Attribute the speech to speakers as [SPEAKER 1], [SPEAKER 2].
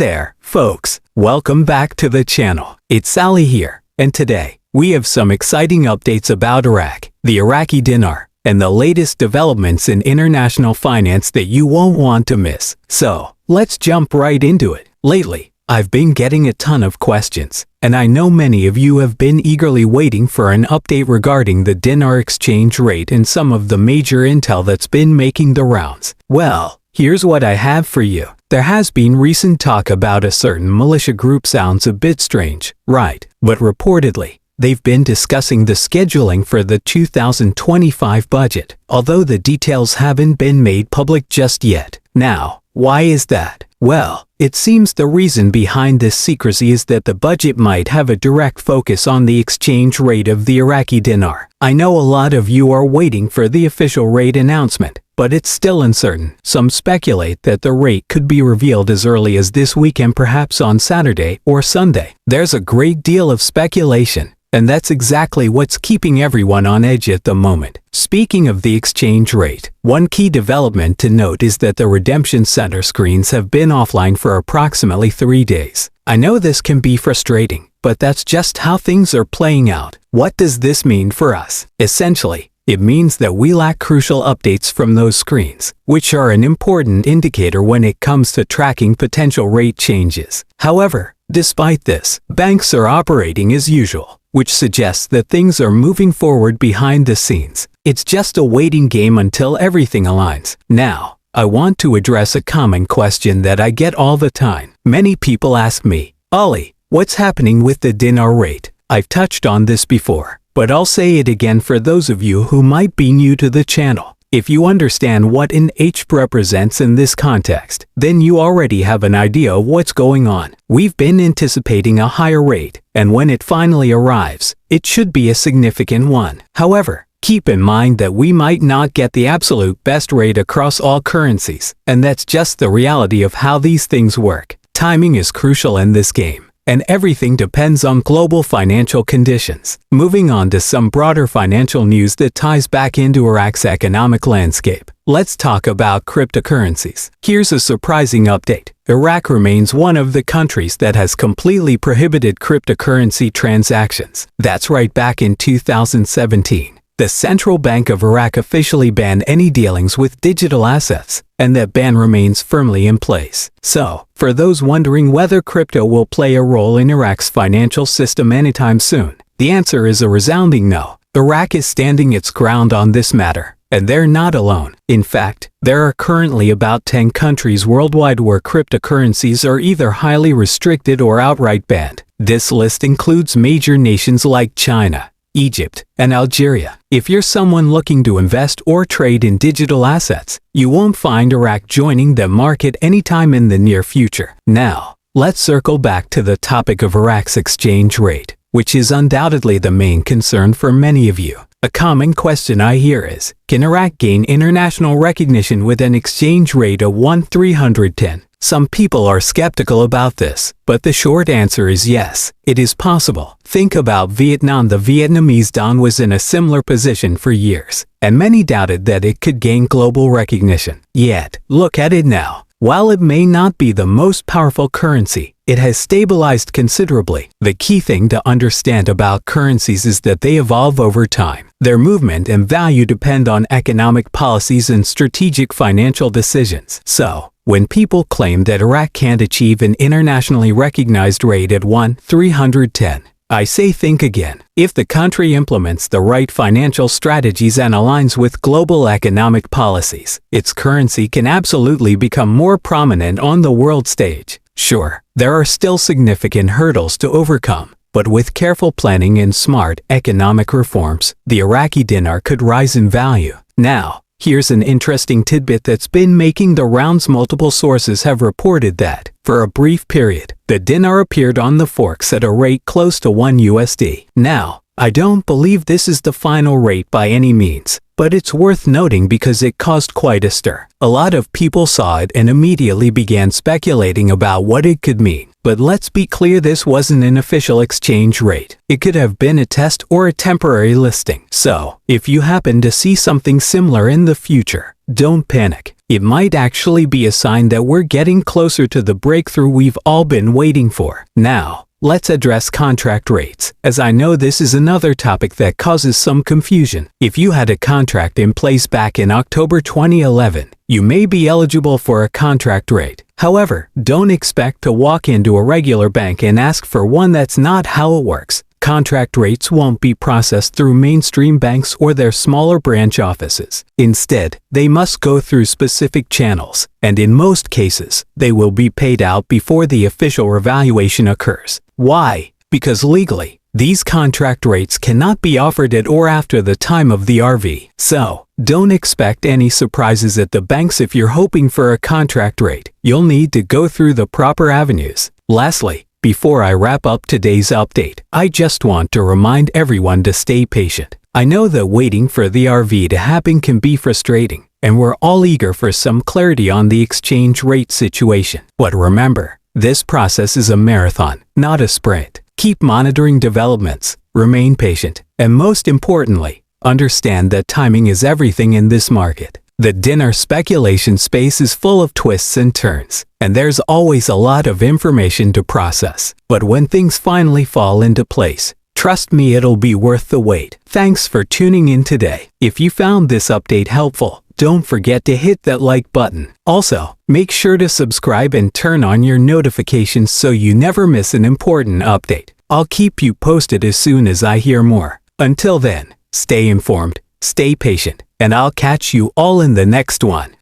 [SPEAKER 1] there, folks. Welcome back to the channel. It's Sally here, and today, we have some exciting updates about Iraq, the Iraqi Dinar, and the latest developments in international finance that you won't want to miss. So, let's jump right into it. Lately, I've been getting a ton of questions, and I know many of you have been eagerly waiting for an update regarding the dinar exchange rate and some of the major intel that's been making the rounds. Well, here's what I have for you. There has been recent talk about a certain militia group. Sounds a bit strange, right? But reportedly, they've been discussing the scheduling for the 2025 budget, although the details haven't been made public just yet. Now, why is that? Well, it seems the reason behind this secrecy is that the budget might have a direct focus on the exchange rate of the Iraqi dinar. I know a lot of you are waiting for the official rate announcement, but it's still uncertain. Some speculate that the rate could be revealed as early as this weekend, perhaps on Saturday or Sunday. There's a great deal of speculation, and that's exactly what's keeping everyone on edge at the moment. Speaking of the exchange rate, one key development to note is that the redemption center screens have been offline for approximately 3 days. I know this can be frustrating, but that's just how things are playing out. What does this mean for us? Essentially, it means that we lack crucial updates from those screens, which are an important indicator when it comes to tracking potential rate changes. However, despite this, banks are operating as usual, which suggests that things are moving forward behind the scenes. It's just a waiting game until everything aligns. Now, I want to address a common question that I get all the time. Many people ask me, "Ollie, what's happening with the dinar rate?" I've touched on this before, but I'll say it again for those of you who might be new to the channel. If you understand what an H represents in this context, then you already have an idea of what's going on. We've been anticipating a higher rate, and when it finally arrives, it should be a significant one. However, keep in mind that we might not get the absolute best rate across all currencies, and that's just the reality of how these things work. Timing is crucial in this game, and everything depends on global financial conditions. Moving on to some broader financial news that ties back into Iraq's economic landscape. Let's talk about cryptocurrencies. Here's a surprising update. Iraq remains one of the countries that has completely prohibited cryptocurrency transactions. That's right, back in 2017. The Central Bank of Iraq officially banned any dealings with digital assets, and that ban remains firmly in place. So, for those wondering whether crypto will play a role in Iraq's financial system anytime soon, the answer is a resounding no. Iraq is standing its ground on this matter, and they're not alone. In fact, there are currently about 10 countries worldwide where cryptocurrencies are either highly restricted or outright banned. This list includes major nations like China, Egypt, and Algeria. If you're someone looking to invest or trade in digital assets, you won't find Iraq joining the market anytime in the near future. Now, let's circle back to the topic of Iraq's exchange rate, which is undoubtedly the main concern for many of you. A common question I hear is, can Iraq gain international recognition with an exchange rate of 1:310? Some people are skeptical about this, but the short answer is yes, it is possible. Think about Vietnam. The Vietnamese dong was in a similar position for years, and many doubted that it could gain global recognition. Yet, look at it now. While it may not be the most powerful currency, it has stabilized considerably. The key thing to understand about currencies is that they evolve over time. Their movement and value depend on economic policies and strategic financial decisions. So, when people claim that Iraq can't achieve an internationally recognized rate at 1:310, I say think again. If the country implements the right financial strategies and aligns with global economic policies, its currency can absolutely become more prominent on the world stage. Sure, there are still significant hurdles to overcome, but with careful planning and smart economic reforms, the Iraqi dinar could rise in value. Now, here's an interesting tidbit that's been making the rounds. Multiple sources have reported that, for a brief period, the dinar appeared on the forks at a rate close to $1. Now, I don't believe this is the final rate by any means, but it's worth noting because it caused quite a stir. A lot of people saw it and immediately began speculating about what it could mean. But let's be clear, this wasn't an official exchange rate. It could have been a test or a temporary listing. So, if you happen to see something similar in the future, don't panic. It might actually be a sign that we're getting closer to the breakthrough we've all been waiting for. Now, let's address contract rates, as I know this is another topic that causes some confusion. If you had a contract in place back in October 2011, you may be eligible for a contract rate. However, don't expect to walk into a regular bank and ask for one. That's not how it works. Contract rates won't be processed through mainstream banks or their smaller branch offices. Instead, they must go through specific channels, and in most cases, they will be paid out before the official revaluation occurs. Why? Because legally, these contract rates cannot be offered at or after the time of the RV. So, don't expect any surprises at the banks if you're hoping for a contract rate. You'll need to go through the proper avenues. Lastly, before I wrap up today's update, I just want to remind everyone to stay patient. I know that waiting for the RV to happen can be frustrating, and we're all eager for some clarity on the exchange rate situation. But remember, this process is a marathon, not a sprint. Keep monitoring developments, remain patient, and most importantly, understand that timing is everything in this market. The dinar speculation space is full of twists and turns, and there's always a lot of information to process. But when things finally fall into place, trust me, it'll be worth the wait. Thanks for tuning in today. If you found this update helpful, don't forget to hit that like button. Also, make sure to subscribe and turn on your notifications so you never miss an important update. I'll keep you posted as soon as I hear more. Until then, stay informed, stay patient, and I'll catch you all in the next one.